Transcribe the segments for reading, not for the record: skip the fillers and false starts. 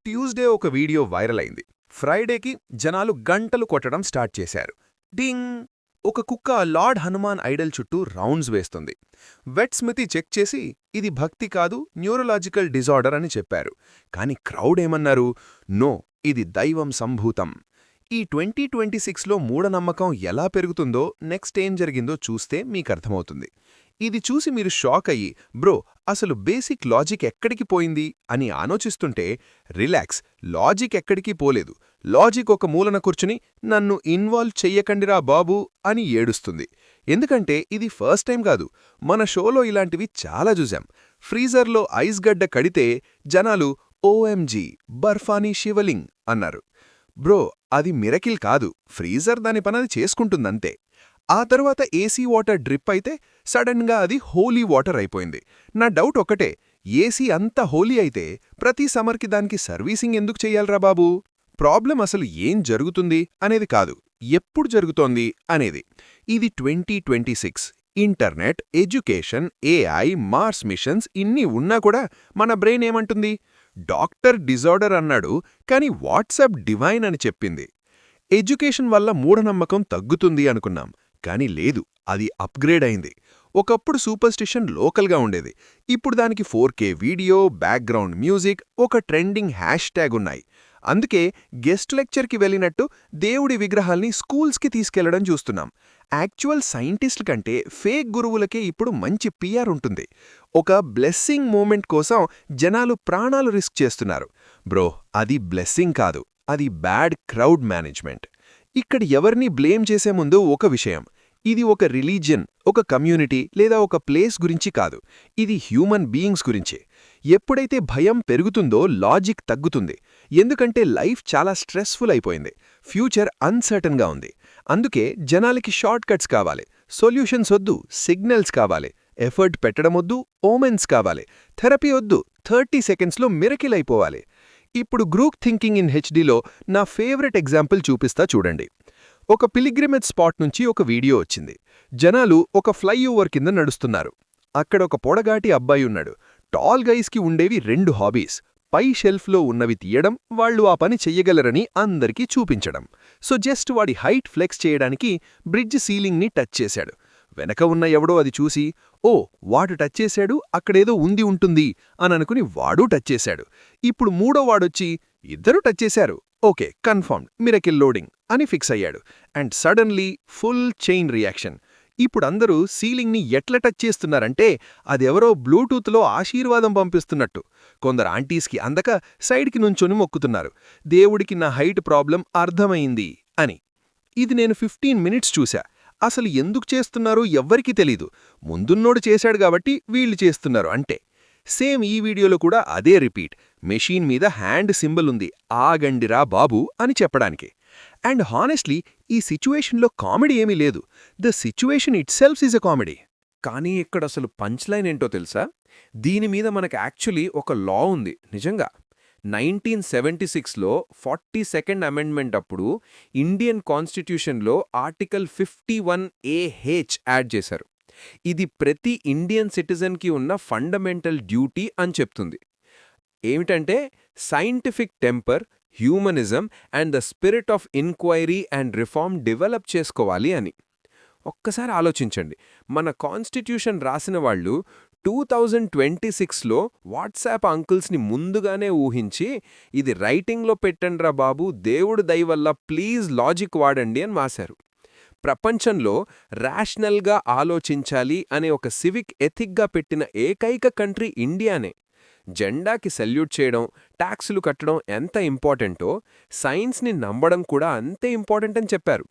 Tuesday ఒక video viral అయింది. ఫ్రైడేకి జనాలు గంటలు కొట్టడం స్టార్ట్ చేశారు. డింగ్! ఒక కుక్క లార్డ్ హనుమాన్ ఐడల్ చుట్టూ రౌండ్స్ వేస్తుంది. వెట్ స్మితి చెక్ చేసి ఇది భక్తి కాదు, న్యూరలాజికల్ డిజార్డర్ అని చెప్పారు. కాని క్రౌడ్ ఏమన్నారు? నో, ఇది దైవం సంభూతం. ఈ 2026లో మూఢనమ్మకం ఎలా పెరుగుతుందో, నెక్స్ట్ ఏం జరిగిందో చూస్తే మీకర్థమవుతుంది. ఇది చూసి మీరు షాక్ అయ్యి, బ్రో, అసలు బేసిక్ లాజిక్ ఎక్కడికి పోయింది అని ఆలోచిస్తుంటే, రిలాక్స్, లాజిక్ ఎక్కడికి పోలేదు. లాజిక్ ఒక మూలన కూర్చుని నన్ను ఇన్వాల్వ్ చెయ్యకండిరా బాబూ అని ఏడుస్తుంది. ఎందుకంటే ఇది ఫస్ట్ టైం కాదు, మన షోలో ఇలాంటివి చాలా చూశాం. ఫ్రీజర్లో ఐస్ గడ్డ కడితే జనాలు ఓఎంజీ బర్ఫానీ శివలింగ్ అన్నారు. బ్రో, అది మిరకిల్ కాదు, ఫ్రీజర్ దాని పనది చేసుకుంటుందంతే. ఆ తర్వాత ఏసీ వాటర్ డ్రిప్ అయితే సడన్గా అది హోలీ వాటర్ అయిపోయింది. నా డౌట్ ఒకటే, ఏసీ అంత హోలీ అయితే ప్రతి సమ్మర్కి దానికి సర్వీసింగ్ ఎందుకు చెయ్యాలరా బాబూ? ప్రాబ్లం అసలు ఏం జరుగుతుంది అనేది కాదు, ఎప్పుడు జరుగుతోంది అనేది. ఇది 2026. Internet, education, AI, Mars missions ఇన్ని ఉన్నా కూడా మన బ్రెయిన్ ఏమంటుంది? డాక్టర్ డిజార్డర్ అన్నాడు, కాని వాట్సాప్ డివైన్ అని చెప్పింది. ఎడ్యుకేషన్ వల్ల మూఢనమ్మకం తగ్గుతుంది అనుకున్నాం, కాని లేదు, అది అప్గ్రేడ్ అయింది. ఒకప్పుడు సూపర్స్టిషన్ లోకల్గా ఉండేది. ఇప్పుడు దానికి 4K వీడియో, బ్యాక్గ్రౌండ్ మ్యూజిక్, ఒక ట్రెండింగ్ హ్యాష్ట్యాగ్ ఉన్నాయి. అందుకే గెస్ట్ లెక్చర్కి వెళ్ళినట్టు దేవుడి విగ్రహాల్ని స్కూల్స్కి తీసుకెళ్లడం చూస్తున్నాం. యాక్చువల్ సైంటిస్టుల కంటే ఫేక్ గురువులకే ఇప్పుడు మంచి పిఆర్ ఉంటుంది. ఒక బ్లెస్సింగ్ మూమెంట్ కోసం జనాలు ప్రాణాలు రిస్క్ చేస్తున్నారు. బ్రో, అది బ్లెస్సింగ్ కాదు, అది బ్యాడ్ క్రౌడ్ మేనేజ్మెంట్. ఇక్కడ ఎవరిని బ్లేమ్ చేసే ముందు ఒక విషయం, ఇది ఒక రిలీజియన్, ఒక కమ్యూనిటీ లేదా ఒక ప్లేస్ గురించి కాదు, ఇది హ్యూమన్ బీయింగ్స్ గురించి. ఎప్పుడైతే భయం పెరుగుతుందో లాజిక్ తగ్గుతుంది. ఎందుకంటే లైఫ్ చాలా స్ట్రెస్ఫుల్ అయిపోయింది, ఫ్యూచర్ అన్సర్టన్గా ఉంది. అందుకే జనాలకి షార్ట్ కట్స్ కావాలి, సొల్యూషన్స్ వద్దు, సిగ్నల్స్ కావాలి. ఎఫర్ట్ పెట్టడమొద్దు, ఓమెన్స్ కావాలి. థెరపీ వద్దు, 30 సెకండ్స్లో మిరకిల్ అయిపోవాలి. ఇప్పుడు గ్రూప్ థింకింగ్ ఇన్ హెచ్డీలో నా ఫేవరెట్ ఎగ్జాంపుల్ చూపిస్తా చూడండి. ఒక పిలిగ్రిమేజ్ స్పాట్ నుంచి ఒక వీడియో వచ్చింది. జనాలు ఒక ఫ్లైఓవర్ కింద నడుస్తున్నారు. అక్కడ ఒక పొడగాటి అబ్బాయి ఉన్నాడు. టాల్ గైస్కి ఉండేవి 2 హాబీస్: పై షెల్ఫ్లో ఉన్నవి తీయడం, వాళ్ళు ఆ పని చెయ్యగలరని అందరికీ చూపించడం. సో జస్ట్ వాడి హైట్ ఫ్లెక్స్ చేయడానికి బ్రిడ్జ్ సీలింగ్ని టచ్ చేశాడు. వెనక ఉన్న ఎవడో అది చూసి, ఓ, వాడు టచ్ చేశాడు, అక్కడేదో ఉంటుంది అని అనుకుని వాడూ టచ్ చేశాడు. ఇప్పుడు మూడో వాడొచ్చి, ఇద్దరూ టచ్ చేశారు, ఓకే, కన్ఫర్మ్డ్, మిరకిల్ లోడింగ్ అని ఫిక్స్ అయ్యాడు. And suddenly full chain reaction. ఇప్పుడందరూ సీలింగ్ని ఎట్లా టచ్ చేస్తున్నారంటే అదెవరో బ్లూటూత్లో ఆశీర్వాదం పంపిస్తున్నట్టు. కొందరు ఆంటీస్కి అందక సైడ్కి నుంచొని మొక్కుతున్నారు, దేవుడికి నా హైట్ ప్రాబ్లం అర్థమైంది అని. ఇది నేను 15 మినిట్స్ చూశా. అసలు ఎందుకు చేస్తున్నారో ఎవ్వరికీ తెలీదు. ముందున్నోడు చేశాడు కాబట్టి వీళ్ళు చేస్తున్నారు అంటే. సేమ్ ఈ వీడియోలో కూడా అదే రిపీట్. మెషీన్ మీద హ్యాండ్ సింబల్ ఉంది, ఆగండిరా బాబూ అని చెప్పడానికి. అండ్ హానెస్ట్లీ ఈ సిచ్యువేషన్లో కామెడీ ఏమీ లేదు. The situation itself is a comedy. కానీ ఇక్కడసలు పంచ్ లైన్ ఏంటో తెలుసా? దీనిమీద మనకు యాక్చువల్లీ ఒక లా ఉంది నిజంగా. 1976లో 42nd అమెండ్మెంట్ అప్పుడు ఇండియన్ కాన్స్టిట్యూషన్లో ఆర్టికల్ 51AH యాడ్ చేశారు. ఇది ప్రతి ఇండియన్ సిటిజన్కి ఉన్న ఫండమెంటల్ డ్యూటీ అని చెప్తుంది. ఏమిటంటే scientific temper, humanism and the spirit of inquiry and reform develop చేసుకోవాలి అని. ఒక్కసారి ఆలోచించండి, మన కాన్స్టిట్యూషన్ రాసిన వాళ్ళు 2026లో వాట్సాప్ అంకుల్స్ని ముందుగానే ఊహించి, ఇది రైటింగ్లో పెట్టండ్రా బాబూ, దేవుడు దయవల్ల ప్లీజ్ లాజిక్ వాడండి అని మాశారు. ప్రపంచంలో రేషనల్గా ఆలోచించాలి అనే ఒక సివిక్ ఎథిక్గా పెట్టిన ఏకైక కంట్రీ ఇండియానే. జెండాకి సెల్యూట్ చేయడం, ట్యాక్సులు కట్టడం ఎంత ఇంపార్టెంటో, సైన్స్ని నమ్మడం కూడా అంతే ఇంపార్టెంట్ అని చెప్పారు.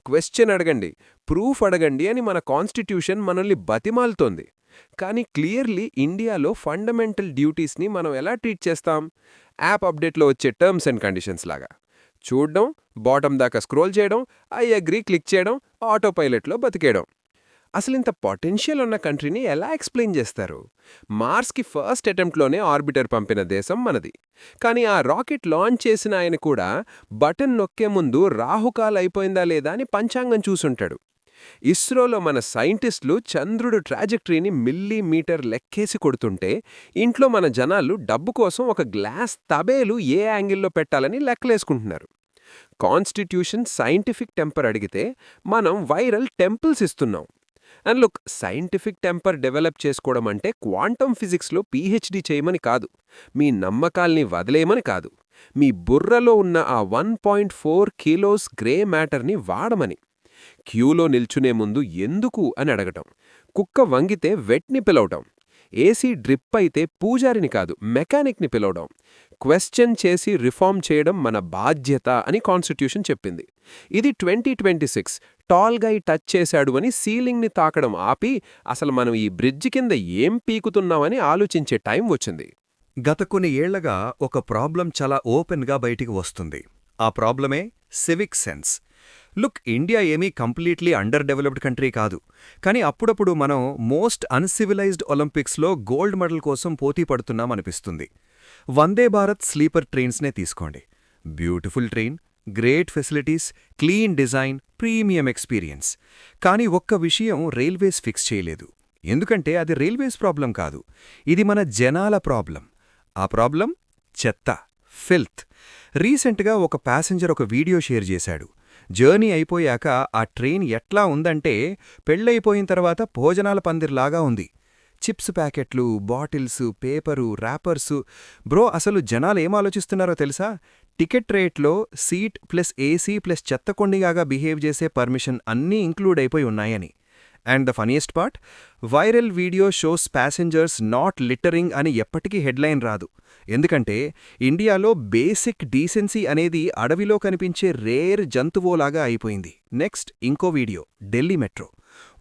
క్వశ్చన్ అడగండి, ప్రూఫ్ అడగండి అని మన కాన్స్టిట్యూషన్ మనల్ని బతిమాలుతోంది. కానీ క్లియర్లీ ఇండియాలో ఫండమెంటల్ డ్యూటీస్ని మనం ఎలా ట్రీట్ చేస్తాం? యాప్ అప్డేట్లో వచ్చే టర్మ్స్ అండ్ కండిషన్స్ లాగా చూడడం, బాటమ్ దాకా స్క్రోల్ చేయడం, ఐ అగ్రీ క్లిక్ చేయడం, ఆటో పైలట్లో బతికేయడం. అసలింత పొటెన్షియల్ ఉన్న కంట్రీని ఎలా ఎక్స్ప్లెయిన్ చేస్తారు? మార్స్కి ఫస్ట్ అటెంప్ట్లోనే ఆర్బిటర్ పంపిన దేశం మనది. కానీ ఆ రాకెట్ లాంచ్ చేసిన ఆయన కూడా బటన్ నొక్కే ముందు రాహుకాల్ అయిపోయిందా లేదా అని పంచాంగం చూసుంటాడు. ఇస్రోలో మన సైంటిస్టులు చంద్రుడు ట్రాజెక్టరీని మిల్లీమీటర్ లెక్కేసి కొడుతుంటే ఇంట్లో మన జనాలు డబ్బు కోసం ఒక గ్లాస్ తబేలు ఏ యాంగిల్లో పెట్టాలని లెక్కలేసుకుంటున్నారు. కాన్స్టిట్యూషన్ సైంటిఫిక్ టెంపర్ అడిగితే మనం వైరల్ టెంపుల్స్ ఇస్తున్నాం. And look, scientific temper develop చేసుకోవడం అంటే క్వాంటమ్ ఫిజిక్స్లో పీహెచ్డీ చేయమని కాదు, మీ నమ్మకాల్ని వదిలేయమని కాదు, మీ బుర్రలో ఉన్న ఆ 1.4 కిలోస్ గ్రే మ్యాటర్ని వాడమని. క్యూలో నిల్చునే ముందు ఎందుకు అని అడగటం, కుక్క వంగితే వెట్ని పిలవటం, ఏసీ డ్రిప్ అయితే పూజారిని కాదు మెకానిక్ని పిలవడం, క్వశ్చన్ చేసి రిఫార్మ్ చేయడం మన బాధ్యత అని కాన్స్టిట్యూషన్ చెప్పింది. ఇది 2026 టాల్ గై టచ్ చేశాడు అని సీలింగ్ని తాకడం ఆపి అసలు మనం ఈ బ్రిడ్జి కింద ఏం పీకుతున్నామని ఆలోచించే టైం వచ్చింది. గత కొన్ని ఏళ్లగా ఒక ప్రాబ్లం చాలా ఓపెన్గా బయటికి వస్తుంది. ఆ ప్రాబ్లమే సివిక్ సెన్స్. లుక్, ఇండియా ఏమీ కంప్లీట్లీ అండర్ డెవలప్డ్ కంట్రీ కాదు, కానీ అప్పుడప్పుడు మనం మోస్ట్ అన్సివిలైజ్డ్ ఒలింపిక్స్లో గోల్డ్ మెడల్ కోసం పోటీ పడుతున్నామనిపిస్తుంది. వందే భారత్ స్లీపర్ ట్రైన్స్నే తీసుకోండి. Beautiful train, great facilities, clean design, premium experience. కానీ ఒక్క విషయం రైల్వేస్ ఫిక్స్ చేయలేదు. ఎందుకంటే అది రైల్వేస్ ప్రాబ్లం కాదు, ఇది మన జనాల ప్రాబ్లం. ఆ ప్రాబ్లం చెత్త, ఫిల్త్. రీసెంట్గా ఒక ప్యాసింజర్ ఒక వీడియో షేర్ చేశాడు. జర్నీ అయిపోయాక ఆ ట్రైన్ ఎట్లా ఉందంటే పెళ్ళైపోయిన తర్వాత భోజనాల పందిర్లాగా ఉంది. చిప్స్ ప్యాకెట్లు, బాటిల్స్, పేపరు, ర్యాపర్సు. బ్రో, అసలు జనాలు ఏం ఆలోచిస్తున్నారో తెలుసా? టికెట్ రేట్లో సీట్ ప్లస్ ఏసీ ప్లస్ చెత్తకొండిగాగా బిహేవ్ చేసే పర్మిషన్ అన్నీ ఇంక్లూడ్ అయిపోయి ఉన్నాయని. And the funniest part, viral video shows passengers not littering అని ఎప్పటికీ హెడ్లైన్ రాదు. ఎందుకంటే ఇండియాలో బేసిక్ డీసెన్సీ అనేది అడవిలో కనిపించే రేర్ జంతువులాగా అయిపోయింది. నెక్స్ట్ ఇంకో వీడియో, ఢిల్లీ మెట్రో.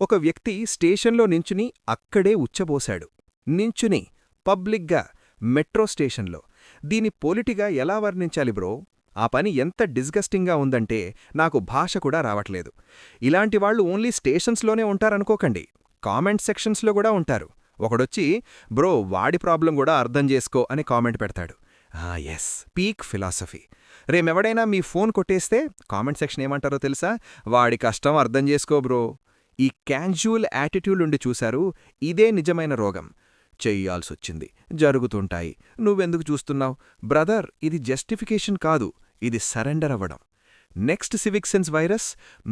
ఒక వ్యక్తి స్టేషన్లో నించుని అక్కడే ఉచ్చబోశాడు. నించుని పబ్లిక్గా మెట్రో స్టేషన్లో. దీని పొలిటిగా ఎలా వర్ణించాలి బ్రో? ఆ పని ఎంత డిస్గస్టింగ్గా ఉందంటే నాకు భాష కూడా రావట్లేదు. ఇలాంటి వాళ్ళు ఓన్లీ స్టేషన్స్లోనే ఉంటారనుకోకండి, కామెంట్ సెక్షన్స్లో కూడా ఉంటారు. ఒకడొచ్చి బ్రో వాడి ప్రాబ్లం కూడా అర్థం చేసుకో అని కామెంట్ పెడతాడు. Yes, peak philosophy. రేమెవడైనా మీ ఫోన్ కొట్టేస్తే కామెంట్ సెక్షన్ ఏమంటారో తెలుసా? వాడి కష్టం అర్థం చేసుకో బ్రో. ఈ క్యాజువల్ యాటిట్యూడ్ ఉండి చూశారు, ఇదే నిజమైన రోగం. చెయ్యాల్సొచ్చింది, జరుగుతుంటాయి, నువ్వెందుకు చూస్తున్నావు? బ్రదర్, ఇది జస్టిఫికేషన్ కాదు, ఇది సరెండర్ అవ్వడం. Next civic sense virus,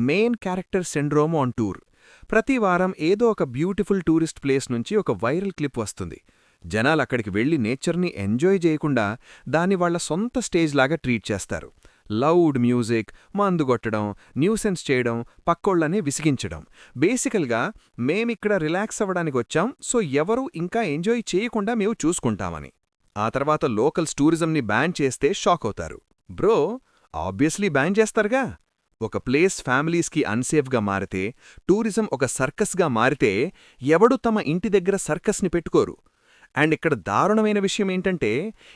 main character syndrome on tour. ప్రతి వారం ఏదో ఒక బ్యూటిఫుల్ టూరిస్ట్ ప్లేస్ నుంచి ఒక వైరల్ క్లిప్ వస్తుంది. జనాలక్కడికి వెళ్లి నేచర్ని ఎంజాయ్ చేయకుండా దాన్ని వాళ్ల సొంత స్టేజ్లాగా ట్రీట్ చేస్తారు. లౌడ్ మ్యూజిక్, మందుగొట్టడం, న్యూసెన్స్ చేయడం, పక్కోళ్లనే విసిగించడం. బేసికల్గా మేమిక్కడ రిలాక్స్ అవ్వడానికొచ్చాం, సో ఎవరూ ఇంకా ఎంజాయ్ చేయకుండా మేము చూసుకుంటామని. ఆ తర్వాత లోకల్స్ టూరిజంని బ్యాన్ చేస్తే షాక్ అవుతారు. బ్రో, ఆబ్వియస్లీ బ్యాన్ చేస్తారుగా. ఒక ప్లేస్ ఫ్యామిలీస్కి అన్సేఫ్గా మారితే, టూరిజం ఒక సర్కస్గా మారితే ఎవడు తమ ఇంటి దగ్గర సర్కస్ని పెట్టుకోరు. అండ్ ఇక్కడ దారుణమైన విషయం ఏంటంటే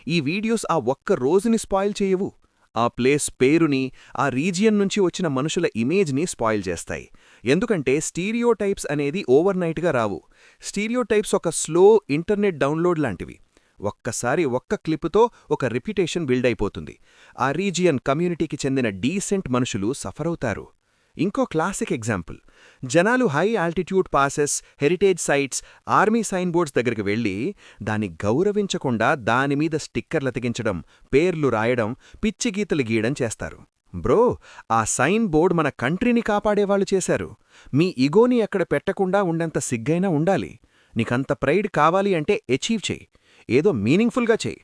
ఈ వీడియోస్ ఆ ఒక్క రోజుని స్పాయిల్ చేయవు, ఆ ప్లేస్ పేరుని, ఆ రీజియన్ నుంచి వచ్చిన మనుషుల ఇమేజ్ని స్పాయిల్ చేస్తాయి. ఎందుకంటే స్టీరియోటైప్స్ అనేది ఓవర్నైట్గా రావు. స్టీరియోటైప్స్ ఒక స్లో ఇంటర్నెట్ డౌన్లోడ్ లాంటివి. ఒక్కసారి ఒక్క క్లిప్పుతో ఒక రిప్యుటేషన్ బిల్డ్ అయిపోతుంది. ఆ రీజియన్ కమ్యూనిటీకి చెందిన డీసెంట్ మనుషులు సఫరవుతారు. ఇంకో క్లాసిక్ ఎగ్జాంపుల్, జనాలు high altitude passes, heritage sites, army sign boards దగ్గరికి వెళ్లి దాన్ని గౌరవించకుండా దానిమీద స్టిక్కర్లతికించడం, పేర్లు రాయడం, పిచ్చిగీతలు గీయడం చేస్తారు. బ్రో, ఆ సైన్ బోర్డ్ మన కంట్రీని కాపాడేవాళ్లు చేశారు. మీ ఇగోని అక్కడ పెట్టకుండా ఉండేంత సిగ్గైనా ఉండాలి. నీకంత ప్రైడ్ కావాలి అంటే అచీవ్ చేయి, ఏదో మీనింగ్ఫుల్గా చేయి.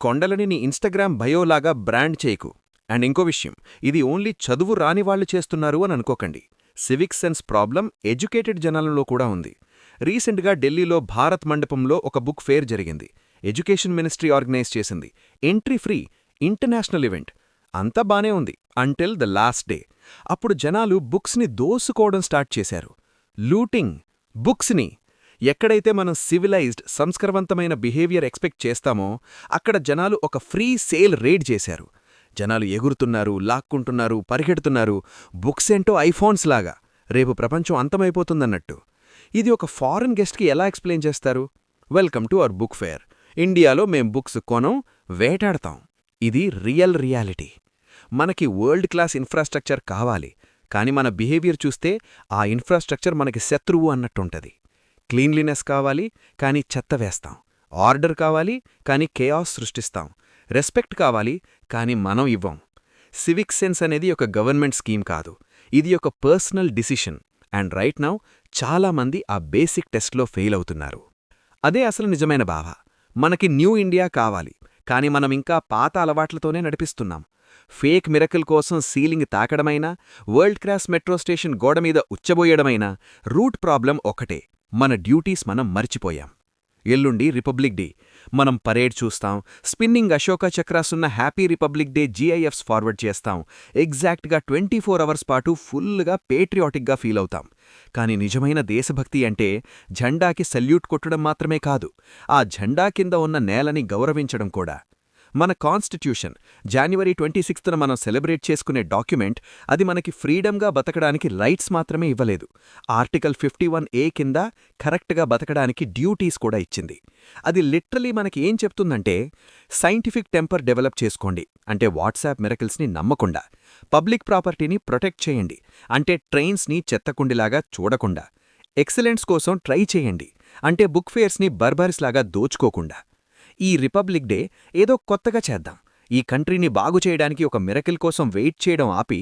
కొండలని నీ ఇన్స్టాగ్రామ్ బయోలాగా బ్రాండ్ చేయకు. అండ్ ఇంకో విషయం, ఇది ఓన్లీ చదువు రానివాళ్లు చేస్తున్నారు అని అనుకోకండి. సివిక్ సెన్స్ ప్రాబ్లం ఎడ్యుకేటెడ్ జనాలలో కూడా ఉంది. రీసెంట్గా ఢిల్లీలో భారత్ మండపంలో ఒక బుక్ ఫేర్ జరిగింది. ఎడ్యుకేషన్ మినిస్ట్రీ ఆర్గనైజ్ చేసింది. Entry free, international event. అంతా బానే ఉంది అంటిల్ ద లాస్ట్ డే. అప్పుడు జనాలు బుక్స్ని దోసుకోవడం స్టార్ట్ చేశారు. లూటింగ్ బుక్స్ని. ఎక్కడైతే మనం సివిలైజ్డ్, సంస్కరవంతమైన బిహేవియర్ ఎక్స్పెక్ట్ చేస్తామో అక్కడ జనాలు ఒక ఫ్రీ సేల్ రేడ్ చేశారు. జనాలు ఎగురుతున్నారు, లాక్కుంటున్నారు, పరిగెడుతున్నారు. బుక్స్ ఏంటో ఐఫోన్స్ లాగా. రేపు ప్రపంచం అంతమైపోతుందన్నట్టు. ఇది ఒక ఫారెన్ గెస్ట్కి ఎలా ఎక్స్ప్లెయిన్ చేస్తారు? Welcome to our book fair. ఇండియాలో మేం బుక్స్ కొనం, వేటాడతాం. ఇది రియాలిటీ. మనకి వరల్డ్ క్లాస్ ఇన్ఫ్రాస్ట్రక్చర్ కావాలి, కానీ మన బిహేవియర్ చూస్తే ఆ ఇన్ఫ్రాస్ట్రక్చర్ మనకి శత్రువు అన్నట్టుంటది. క్లీన్లీనెస్ కావాలి, కానీ చెత్త వేస్తాం. ఆర్డర్ కావాలి, కానీ కేఆస్ సృష్టిస్తాం. రెస్పెక్ట్ కావాలి, కానీ మనం ఇవ్వం. సివిక్ సెన్స్ అనేది ఒక గవర్నమెంట్ స్కీమ్ కాదు, ఇది ఒక personal decision. And right now చాలామంది ఆ బేసిక్ టెస్ట్లో ఫెయిల్ అవుతున్నారు. అదే అసలు నిజమైన బావ. మనకి న్యూ ఇండియా కావాలి, కానీ మనం ఇంకా పాత అలవాట్లతోనే నడిపిస్తున్నాం. ఫేక్ మిరకిల్ కోసం సీలింగ్ తాకడమైనా, వరల్డ్ క్లాస్ మెట్రో స్టేషన్ గోడమీద ఉచ్చబోయడమైనా రూట్ ప్రాబ్లం ఒకటే: మన డ్యూటీస్ మనం మర్చిపోయాం. ఎల్లుండి రిపబ్లిక్ డే. మనం పరేడ్ చూస్తాం, స్పిన్నింగ్ అశోక చక్రాసున్న happy republic day GIFs forward చేస్తాం. ఎగ్జాక్ట్గా 24 అవర్స్ పాటు ఫుల్గా పేట్రియాటిక్గా ఫీల్ అవుతాం. కానీ నిజమైన దేశభక్తి అంటే జెండాకి సల్యూట్ కొట్టడం మాత్రమే కాదు, ఆ జెండా కింద ఉన్న నేలని గౌరవించడం కూడా. మన కాన్స్టిట్యూషన్ January 26న మనం సెలబ్రేట్ చేసుకునే డాక్యుమెంట్, అది మనకి ఫ్రీడమ్గా బతకడానికి రైట్స్ మాత్రమే ఇవ్వలేదు, ఆర్టికల్ 51A కింద కరెక్ట్గా బతకడానికి డ్యూటీస్ కూడా ఇచ్చింది. అది లిటరలీ మనకి ఏం చెప్తుందంటే, సైంటిఫిక్ టెంపర్ డెవలప్ చేసుకోండి అంటే వాట్సాప్ మిరకిల్స్ని నమ్మకుండా, పబ్లిక్ ప్రాపర్టీని ప్రొటెక్ట్ చేయండి అంటే ట్రైన్స్ని చెత్తకుండిలాగా చూడకుండా, ఎక్సలెన్స్ కోసం ట్రై చేయండి అంటే బుక్ ఫేర్స్ని బర్బర్స్లాగా దోచుకోకుండా. ఈ రిపబ్లిక్ డే ఏదో కొత్తగా చేద్దాం. ఈ కంట్రీని బాగు చేయడానికి ఒక మిరకిల్ కోసం వెయిట్ చేయడం ఆపి,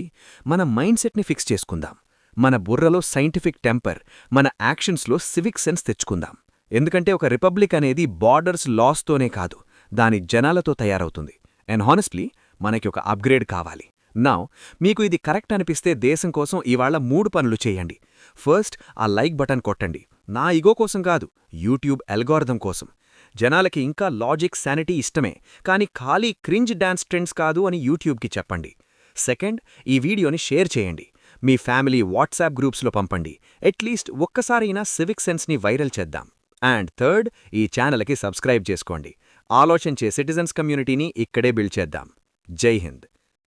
మన మైండ్ సెట్ని ఫిక్స్ చేసుకుందాం. మన బుర్రలో సైంటిఫిక్ టెంపర్, మన యాక్షన్స్లో సివిక్ సెన్స్ తెచ్చుకుందాం. ఎందుకంటే ఒక రిపబ్లిక్ అనేది బార్డర్స్ లాస్తోనే కాదు, దాని జనాలతో తయారవుతుంది. అండ్ హానెస్ట్లీ మనకి ఒక అప్గ్రేడ్ కావాలి. నౌ మీకు ఇది కరెక్ట్ అనిపిస్తే దేశం కోసం ఇవాళ 3 పనులు చేయండి. ఫస్ట్, ఆ లైక్ బటన్ కొట్టండి. నా ఇగో కోసం కాదు, యూట్యూబ్ అల్గోరిథం కోసం. జనాలకి ఇంకా లాజిక్, శానిటీ ఇష్టమే, కానీ ఖాళీ క్రింజ్ డాన్స్ ట్రెండ్స్ కాదు అని యూట్యూబ్కి చెప్పండి. సెకండ్, ఈ వీడియోని షేర్ చేయండి. మీ ఫ్యామిలీ వాట్సాప్ గ్రూప్స్లో పంపండి. అట్లీస్ట్ ఒక్కసారైనా సివిక్ సెన్స్ని వైరల్ చేద్దాం. అండ్ థర్డ్, ఈ ఛానల్కి సబ్స్క్రైబ్ చేసుకోండి. ఆలోచించే సిటిజన్స్ కమ్యూనిటీని ఇక్కడే బిల్డ్ చేద్దాం. జై హింద్.